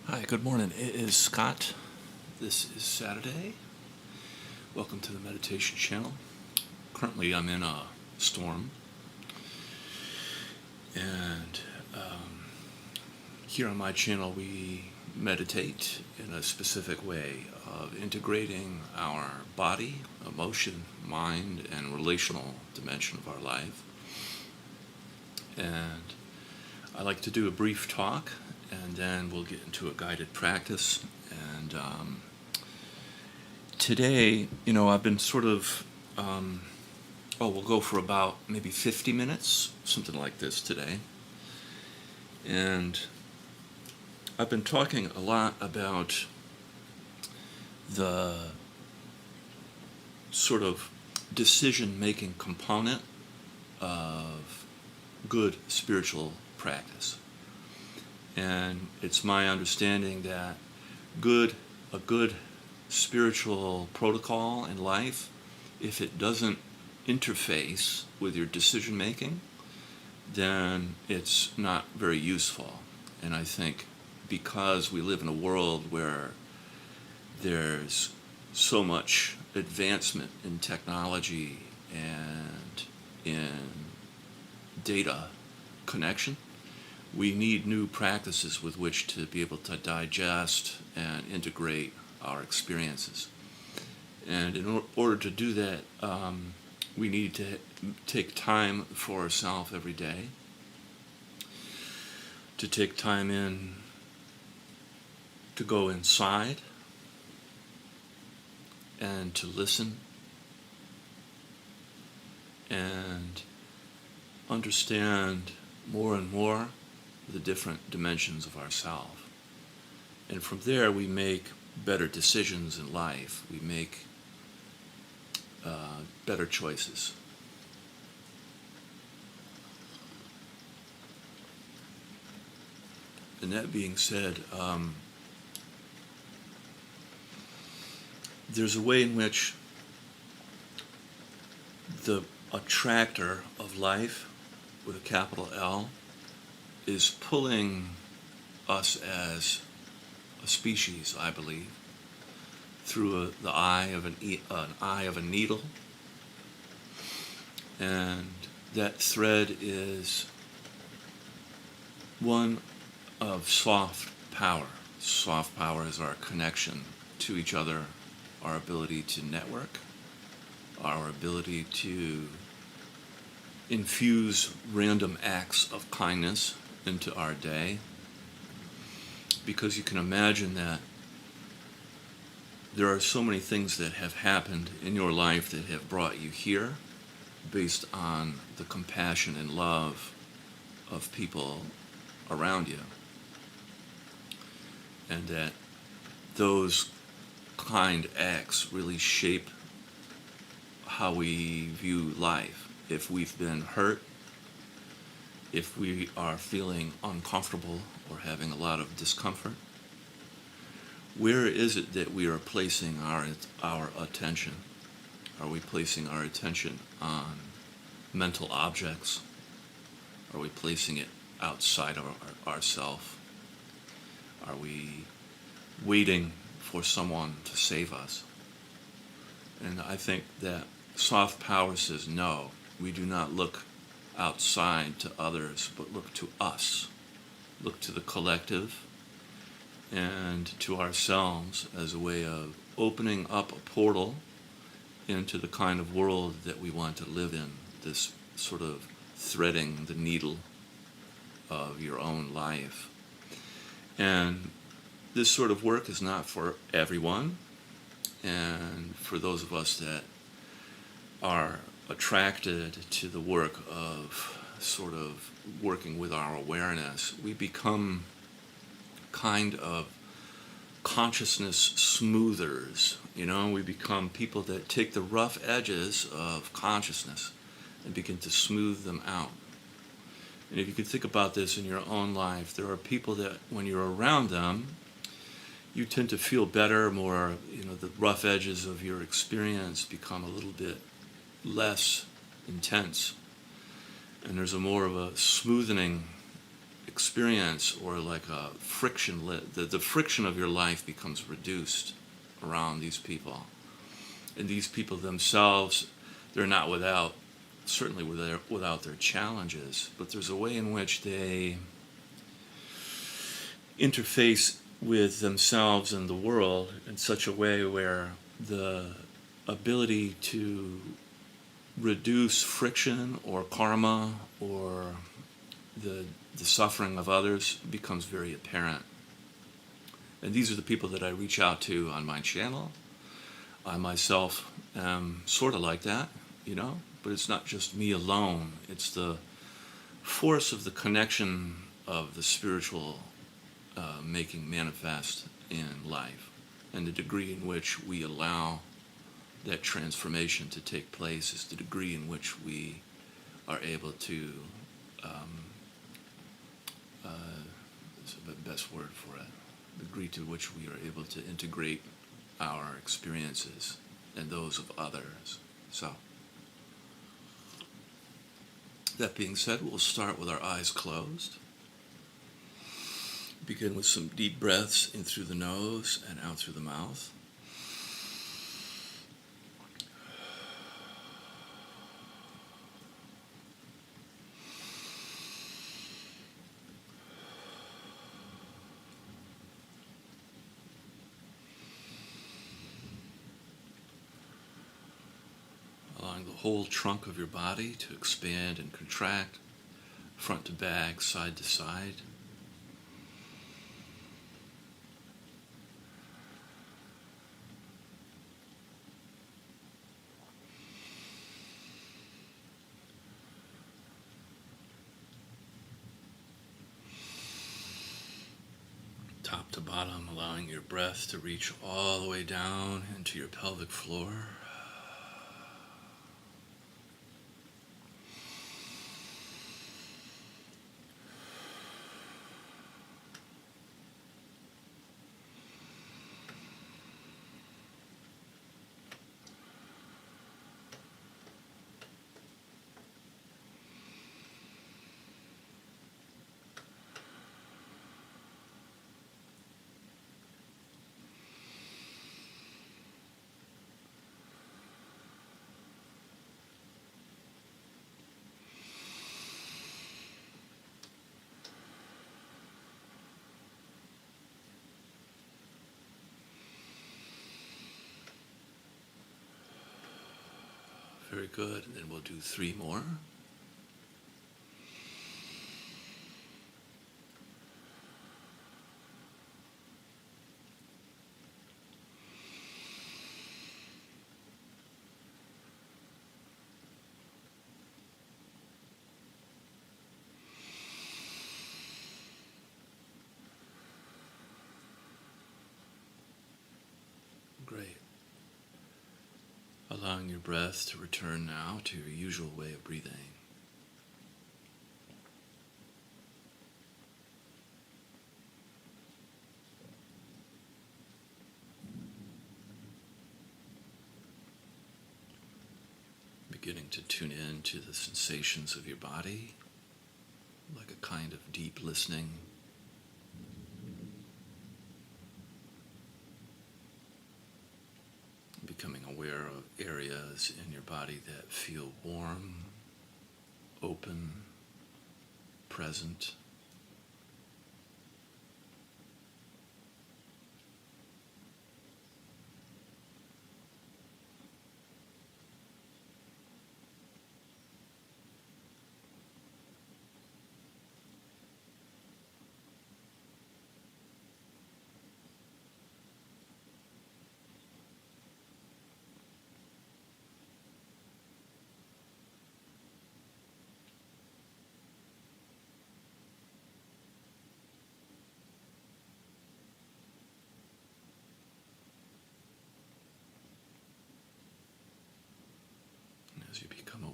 Hi, good morning. It is Scott. This is Saturday. Welcome to the meditation channel. Currently, I'm in a storm, and here on my channel, we meditate in a specific way of integrating our body, emotion, mind, and relational dimension of our life. And I like to do a brief talk, and then we'll get into a guided practice. And today, I've been sort of, we'll go for about maybe 50 minutes, something like this today. And I've been talking a lot about the sort of decision-making component of good spiritual practice. And it's my understanding that a good spiritual protocol in life, if it doesn't interface with your decision making, then it's not very useful. And I think because we live in a world where there's so much advancement in technology and in data connection, we need new practices with which to be able to digest and integrate our experiences. And in order to do that, we need to take time for ourselves every day, to take time to go inside and to listen and understand more and more the different dimensions of ourselves. And from there we make better decisions in life. We make better choices. And that being said, there's a way in which the attractor of life, with a capital L, is pulling us as a species, I believe, through the eye of a needle, and that thread is one of soft power. Soft power is our connection to each other, our ability to network, our ability to infuse random acts of kindness into our day, because you can imagine that there are so many things that have happened in your life that have brought you here based on the compassion and love of people around you, and that those kind acts really shape how we view life. If we've been hurt, if we are feeling uncomfortable or having a lot of discomfort, where is it that we are placing our attention? Are we placing our attention on mental objects? Are we placing it outside of ourselves? Are we waiting for someone to save us? And I think that soft power says no. We do not look outside to others, but look to us. Look to the collective and to ourselves as a way of opening up a portal into the kind of world that we want to live in, this sort of threading the needle of your own life. And this sort of work is not for everyone. And for those of us that are attracted to the work of sort of working with our awareness, we become kind of consciousness smoothers. We become people that take the rough edges of consciousness and begin to smooth them out. And if you could think about this in your own life, there are people that when you're around them, you tend to feel better, more, the rough edges of your experience become a little bit less intense. And there's a more of a smoothening experience, or like a friction. The friction of your life becomes reduced around these people. And these people themselves, they're not certainly without their challenges, but there's a way in which they interface with themselves and the world in such a way where the ability to reduce friction or karma or the suffering of others becomes very apparent. And these are the people that I reach out to on my channel. I myself am sort of like that, but it's not just me alone. It's the force of the connection of the spiritual making manifest in life, and the degree in which we allow that transformation to take place is the degree in which we are able to, is the best word for it, the degree to which we are able to integrate our experiences and those of others. So, that being said, we'll start with our eyes closed. Begin with some deep breaths in through the nose and out through the mouth. Allowing the whole trunk of your body to expand and contract, front to back, side to side. Top to bottom, allowing your breath to reach all the way down into your pelvic floor. Very good. And then we'll do 3 more. Great. Allowing your breath to return now to your usual way of breathing. Beginning to tune in to the sensations of your body, like a kind of deep listening. Becoming aware of areas in your body that feel warm, open, present.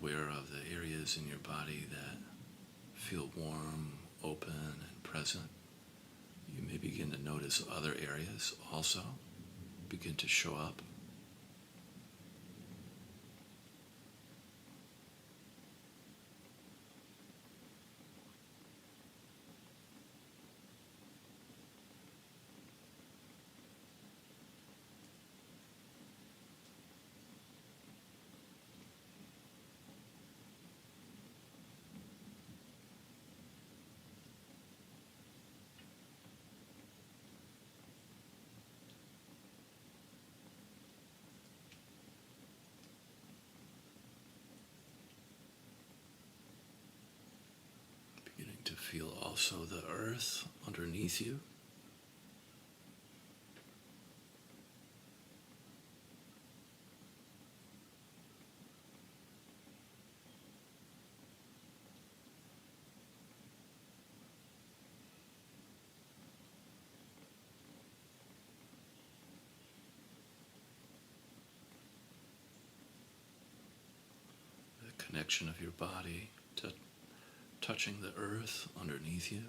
aware of the areas in your body that feel warm, open, and present. You may begin to notice other areas also begin to show up. Beginning to feel also the earth underneath you. The connection of your body to touching the earth underneath you.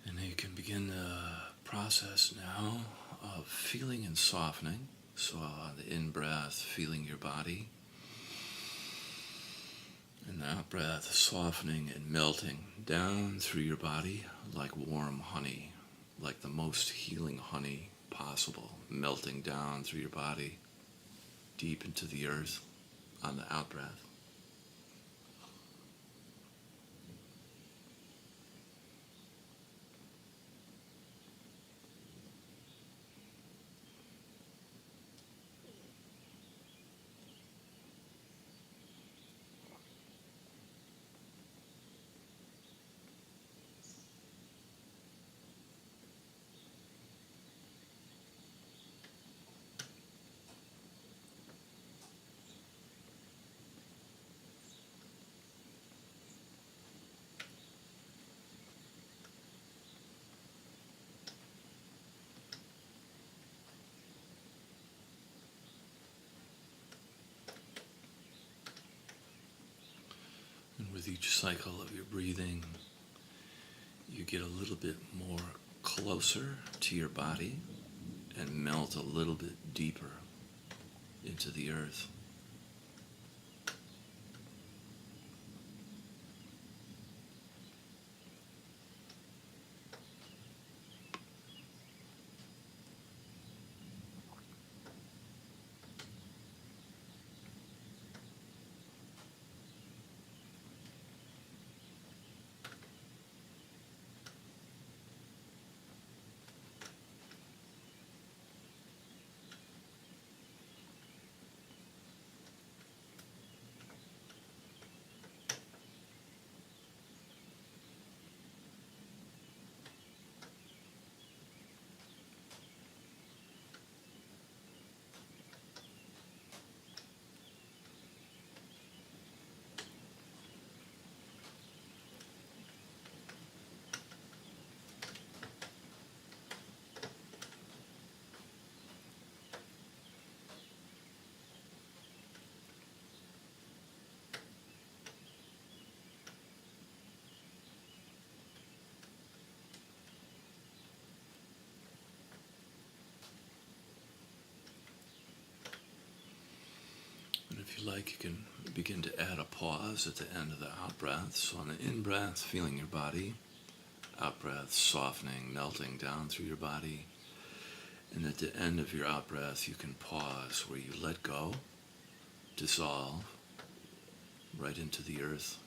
And you can begin the process now of feeling and softening. So on the in-breath, feeling your body. And the out-breath, softening and melting down through your body like warm honey, like the most healing honey possible, melting down through your body, deep into the earth on the out-breath. And with each cycle of your breathing, you get a little bit more closer to your body and melt a little bit deeper into the earth. If you like, you can begin to add a pause at the end of the out breath. So on the in breath, feeling your body, out breath, softening, melting down through your body. And at the end of your out breath, you can pause where you let go, dissolve right into the earth.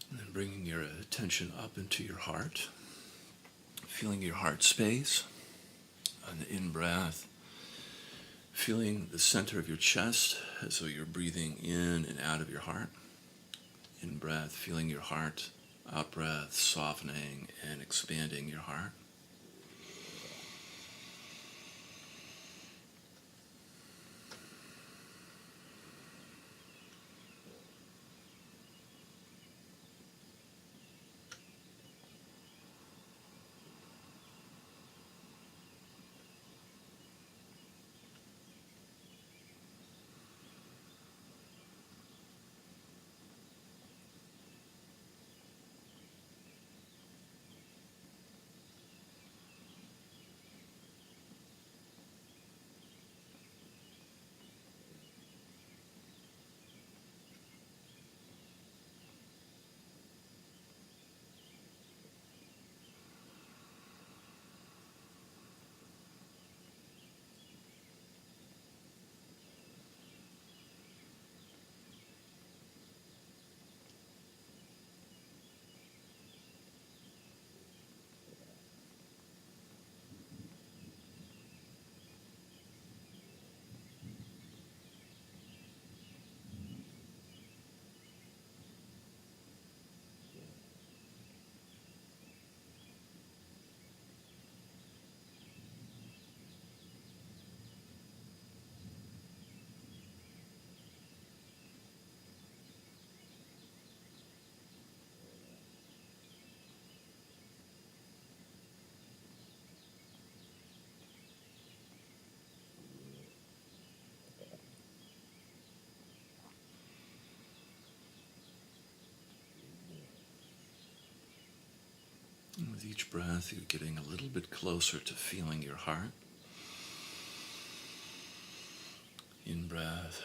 And then bringing your attention up into your heart, feeling your heart space. On the in breath, feeling the center of your chest as though you're breathing in and out of your heart. In breath, feeling your heart. Out breath, softening and expanding your heart. And with each breath, you're getting a little bit closer to feeling your heart. In breath,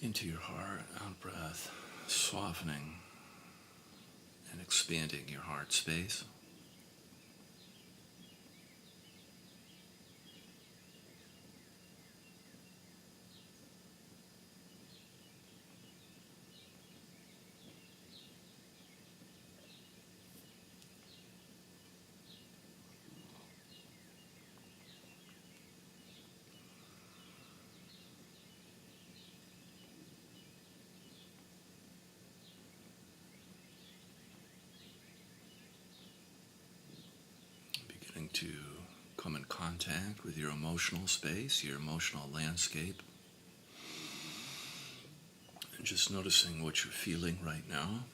into your heart, out breath, softening and expanding your heart space. Beginning to come in contact with your emotional space, your emotional landscape. And just noticing what you're feeling right now.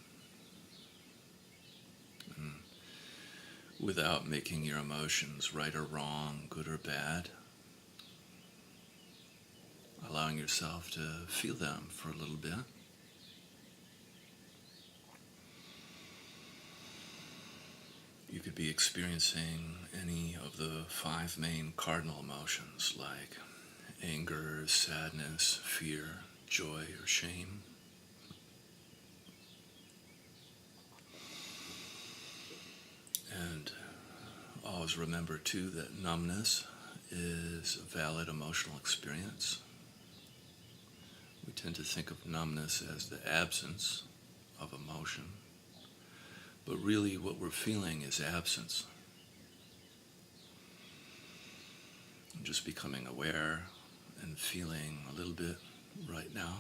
without making your emotions right or wrong, good or bad. Allowing yourself to feel them for a little bit. You could be experiencing any of the 5 main cardinal emotions like anger, sadness, fear, joy, or shame. And always remember too that numbness is a valid emotional experience. We tend to think of numbness as the absence of emotion, but really what we're feeling is absence. Just becoming aware and feeling a little bit right now.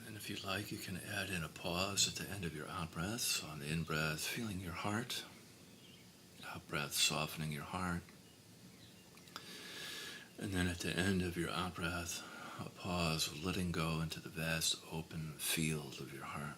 And if you'd like, you can add in a pause at the end of your out-breath. So on the in-breath, feeling your heart. Out-breath, softening your heart. And then at the end of your out-breath, a pause of letting go into the vast open field of your heart.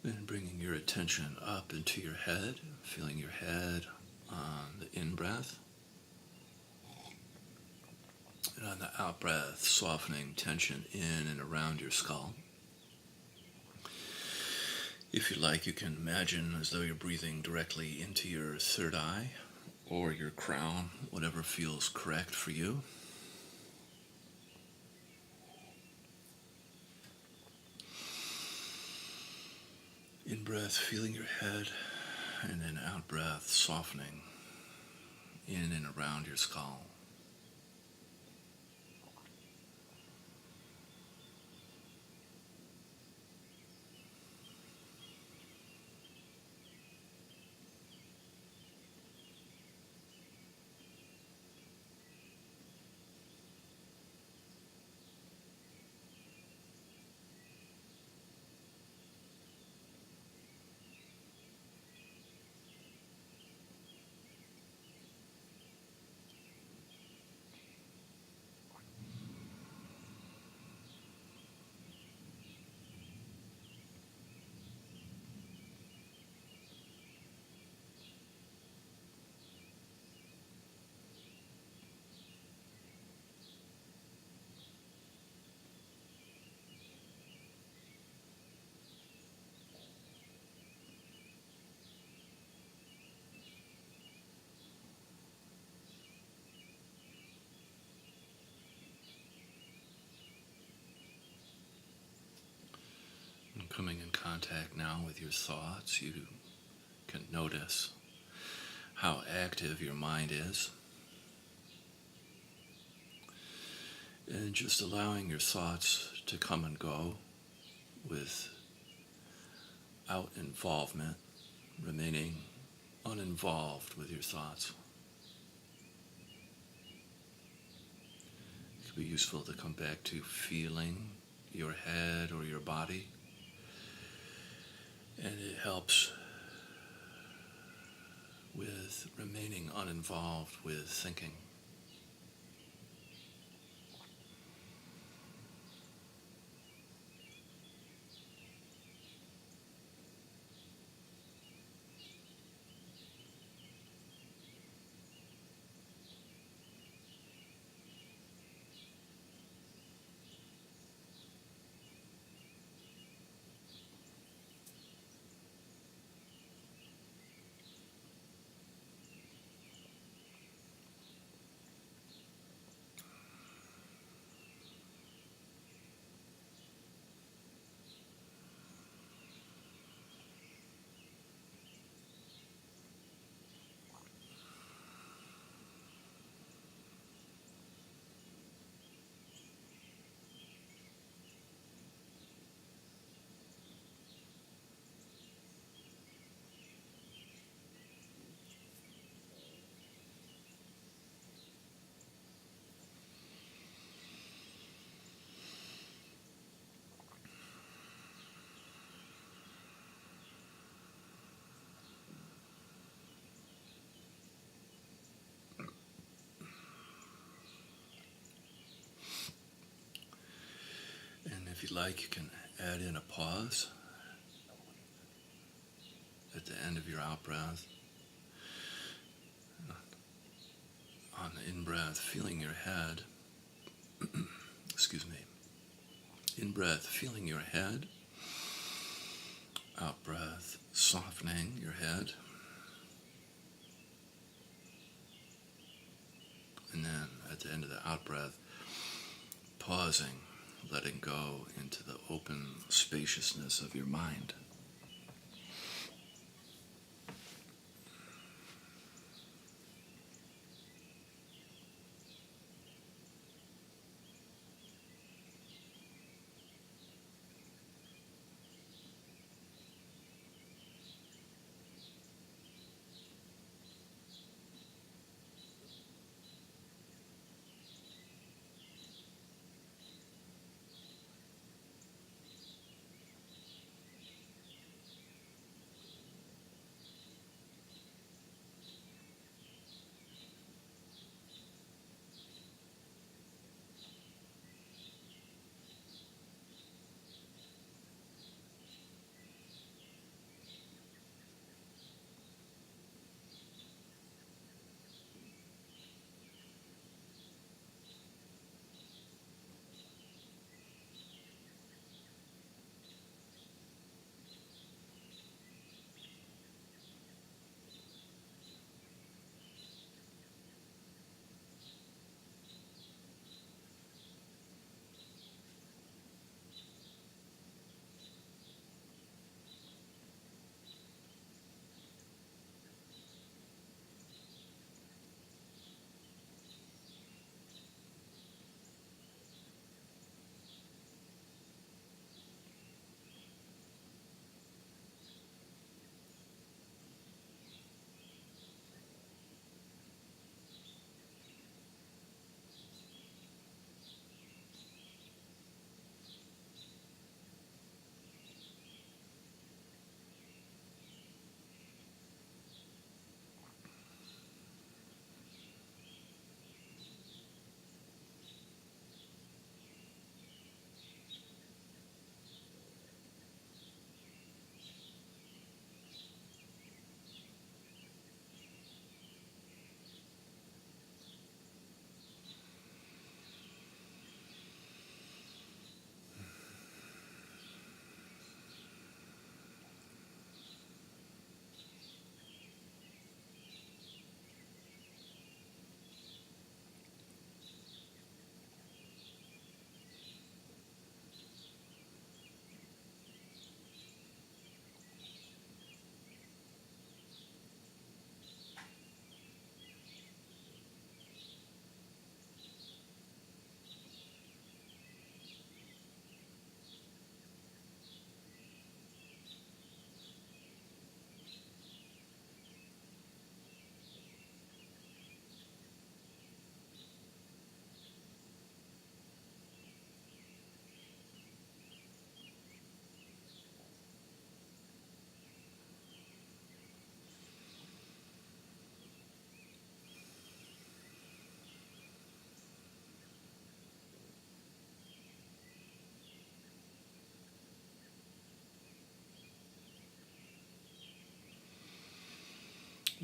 Then bringing your attention up into your head, feeling your head on the in-breath. And on the out-breath, softening tension in and around your skull. If you like, you can imagine as though you're breathing directly into your third eye or your crown, whatever feels correct for you. In breath, feeling your head, and then out breath, softening in and around your skull. And coming in contact now with your thoughts, you can notice how active your mind is. And just allowing your thoughts to come and go without involvement, remaining uninvolved with your thoughts. It could be useful to come back to feeling your head or your body, and it helps with remaining uninvolved with thinking. And if you like, you can add in a pause at the end of your out breath. On the in breath, feeling your head, excuse me, in breath, feeling your head, out breath, softening your head, and then at the end of the out breath, pausing, letting go into the open spaciousness of your mind.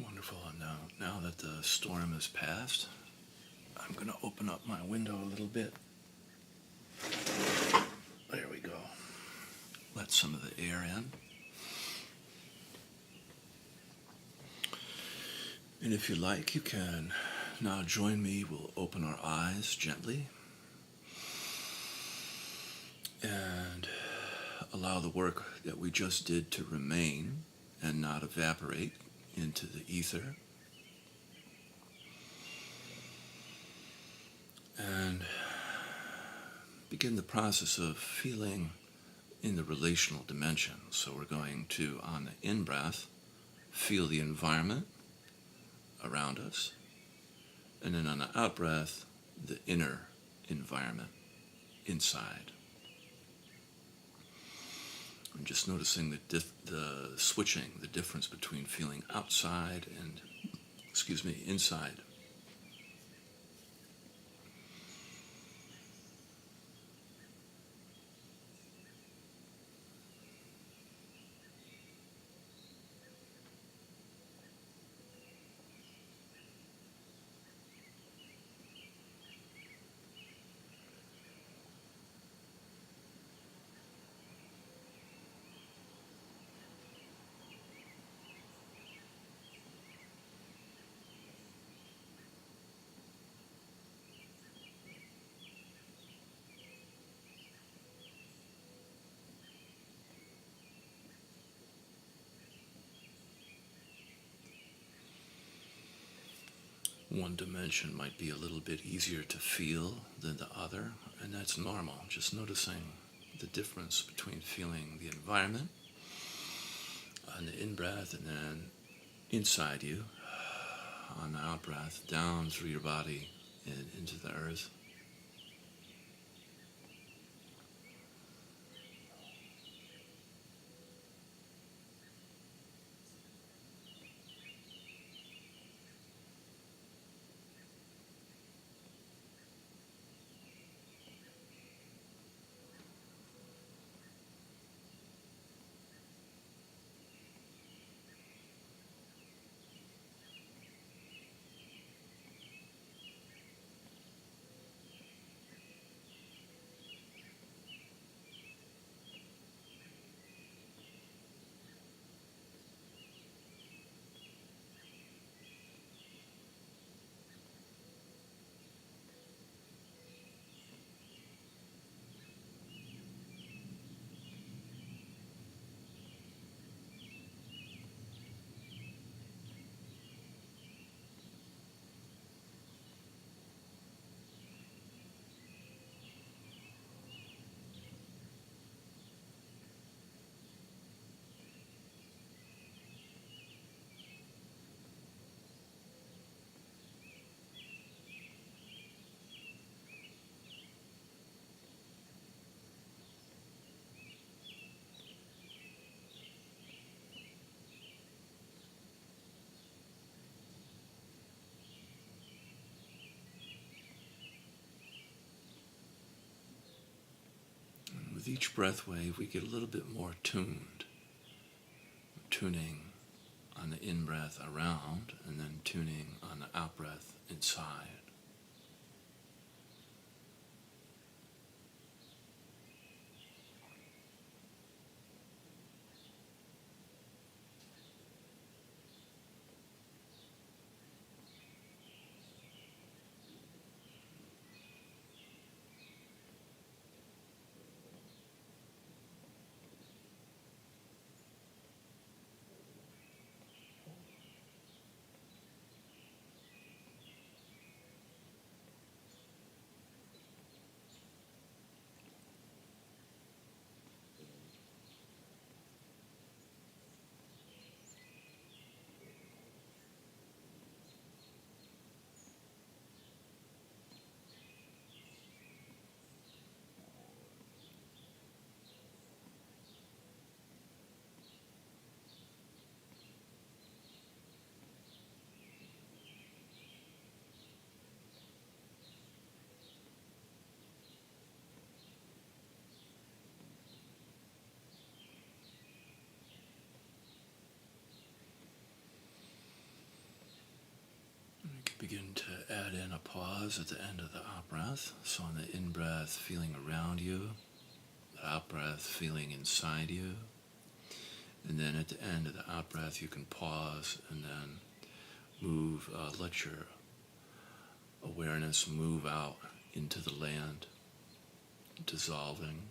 Wonderful. And now that the storm has passed, I'm going to open up my window a little bit. There we go. Let some of the air in. And if you like, you can now join me. We'll open our eyes gently and allow the work that we just did to remain and not evaporate into the ether. And begin the process of feeling in the relational dimension. So we're going to, on the in-breath, feel the environment around us. And then on the out-breath, the inner environment inside. I'm just noticing the switching, the difference between feeling outside and, inside. One dimension might be a little bit easier to feel than the other, and that's normal. Just noticing the difference between feeling the environment on the in-breath and then inside you on the out-breath, down through your body and into the earth. With each breath wave, we get a little bit more tuned. Tuning on the in-breath around, and then tuning on the out-breath inside. then a pause at the end of the out breath. So on the in breath, feeling around you, the out breath, feeling inside you. And then at the end of the out breath, you can pause and then move, let your awareness move out into the land, dissolving.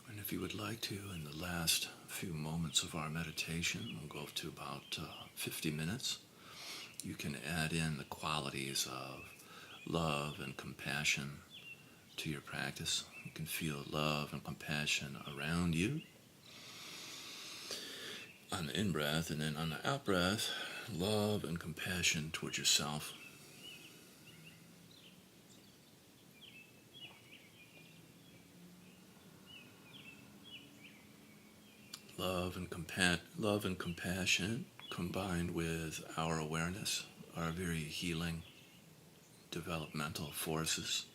And if you would like to, in the last few moments of our meditation, we'll go to about 50 minutes, you can add in the qualities of love and compassion to your practice. You can feel love and compassion around you on the in-breath, and then on the out-breath, love and compassion towards yourself. Love and compassion combined with our awareness are very healing developmental forces.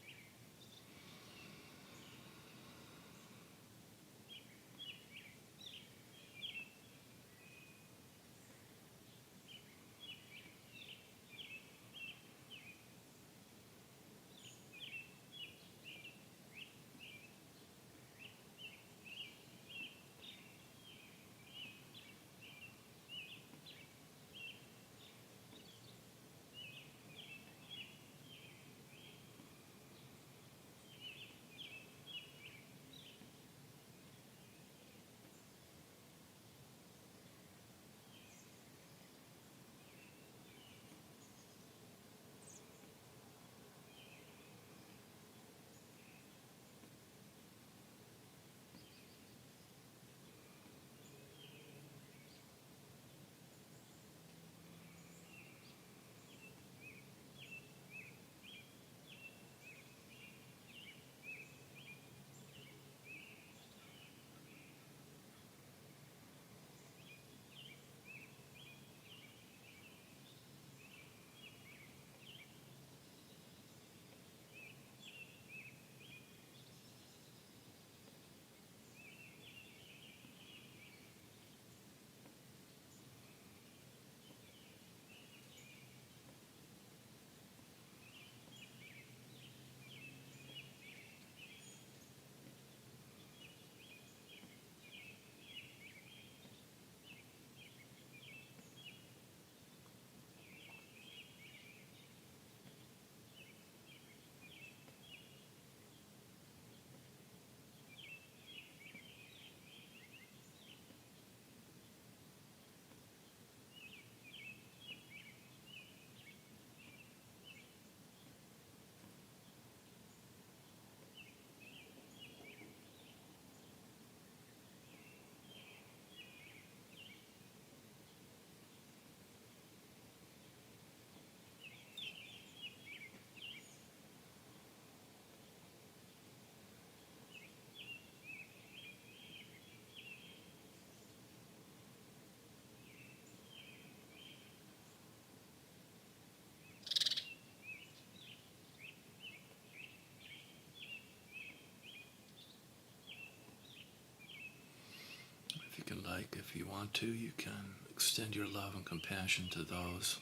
like, if you want to, you can extend your love and compassion to those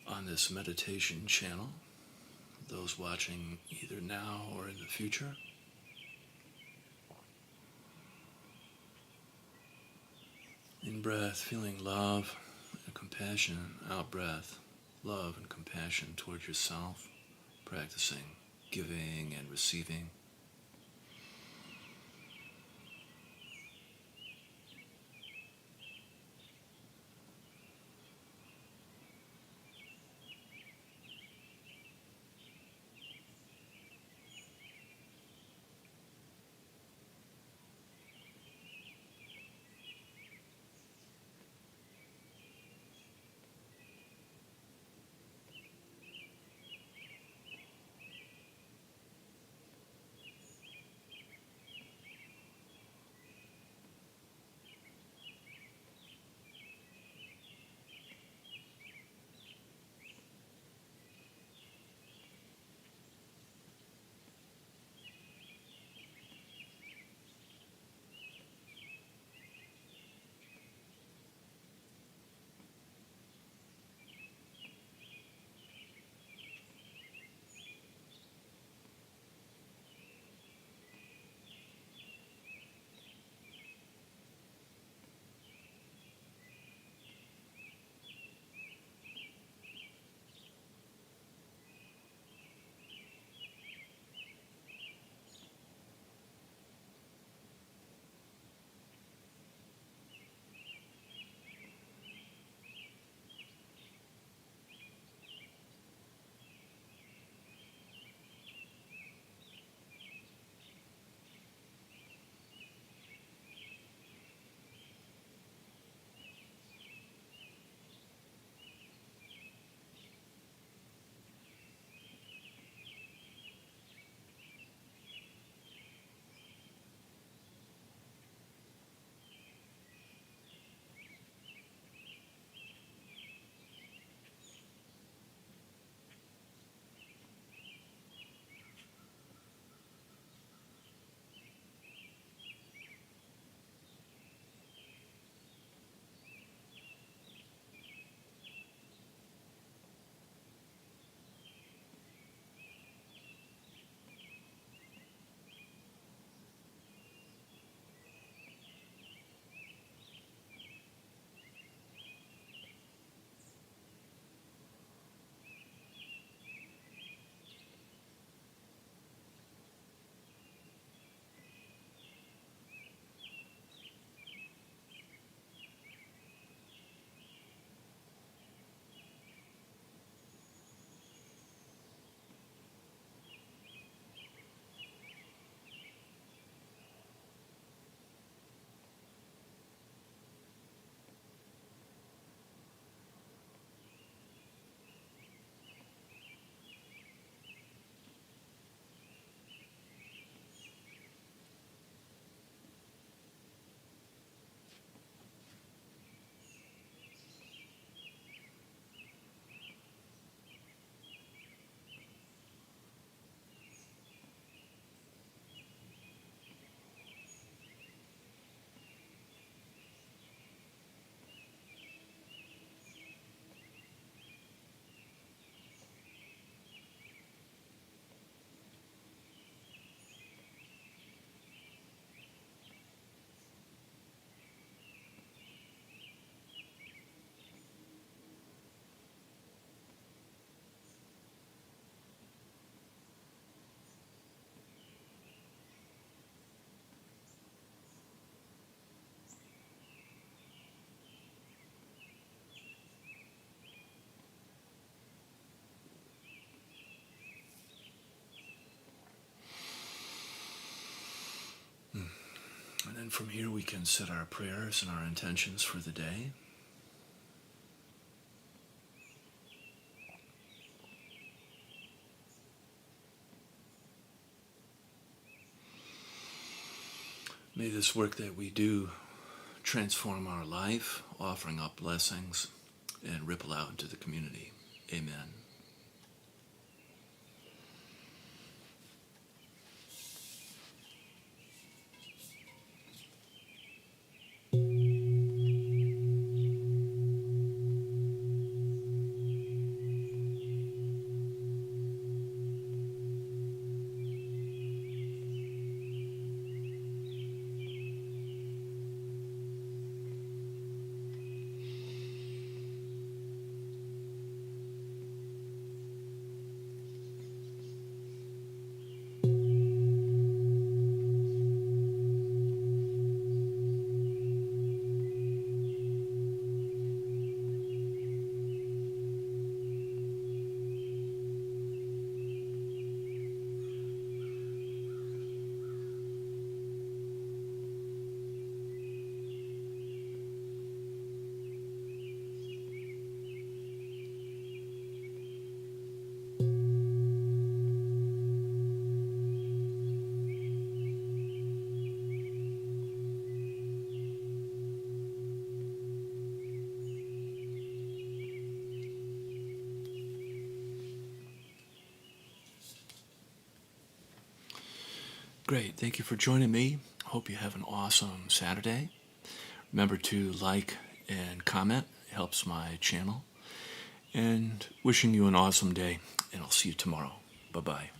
on this meditation channel, those watching either now or in the future. In breath, feeling love and compassion. Out breath, love and compassion towards yourself, practicing giving and receiving. And then from here we can set our prayers and our intentions for the day. May this work that we do transform our life, offering up blessings and ripple out into the community. Amen. Great. Thank you for joining me. Hope you have an awesome Saturday. Remember to like and comment. It helps my channel. And wishing you an awesome day. And I'll see you tomorrow. Bye-bye.